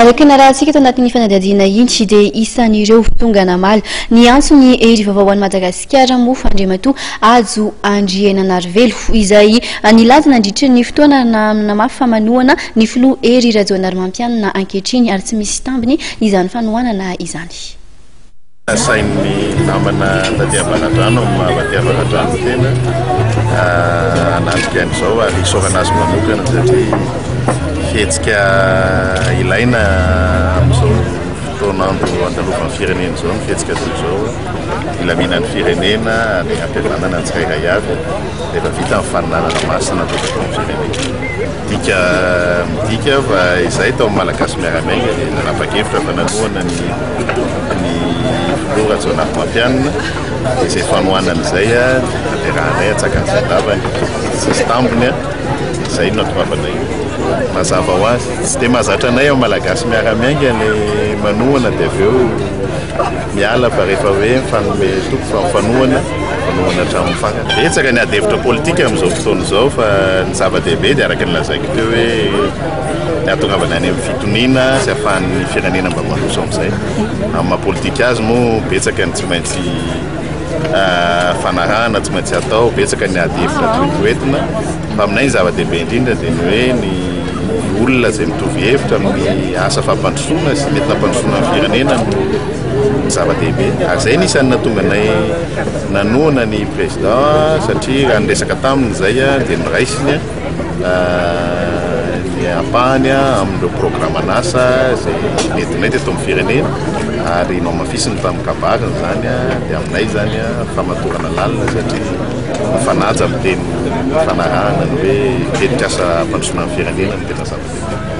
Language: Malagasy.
araka na raha antsika eto anatin'ny fanadihadiana iny tsy dia isan'ireo tonga namaly ny antsony hery vaovao an'i Madagasikara moa fandriamatoa ajo Andriananarivelo izay nilaza nandritra ny fotoana na mafy famanoana ny filoha hery Rajaonarimampianina ankehitriny ary tsy misy tambiny izany fanohanana izany. Sain'ny namana Tadiavanadrano Matiavanadrano tena anatrika an'izao ary isaorana azy manokana satria fihetsika ilaina amin'izao fotoanandro andalovan'ny firenena izao ny fihetsika toy izao ilaminan'ny firenena ny ampiadanana ny tsirairay avy rehefa vita amin'ny faninanana masina tokoa ny firenena. Midika fa izay tao amin'ny malagasy miaramiaina nanapa-kevitra fa nanoana ny filoha Rajaonarimampianina izay fanohanana izay tanteranay atsakany zadavany sisy tambiny izay no natoavanay mazava ho azy tsy dia mahazatra anay amin'ny malagasy miaramiainga ny manohana dia avy eo miala fa rehefa hoe mifanome toko fa fanohana hatramin'ny fankana. Betsaka ny adevitra politika amin'izao fotoana izao fa ny zava-dehibe dia araka ny lazaiko teo hoe ny atongavana any amin'ny fitoniana sy ahafahan'ny firenena mba mandroso amin'izay. Amin'ny mahapolitika azy moa betsaka ny tsy maintsy fanarahana tsy maintsy atao, betsaka ny adevitra toetoetina fa aminay ny zava-dehibe indrindra dia ny hoe ny olona izay mitovy hevitra amin'ny asa fampandrosoana sy mety nampandrosoana ny firenena ny zava-dehibe. Ary izay ny isan'ny nahatonga anay nanoana ny président satria raha niresaka taminy izay dia niraisiny ny ampahany amin'ireo programan'asa izay nentinay teto amin'ny firenena ary nomafisiny tamin'ny kabariny izany dia aminay zany famatorana lalina satria mifanaja amin'ny teny fanarahana ny hoe teny-kasa ampandrosoana ny firenena ny tena zava-dehibe.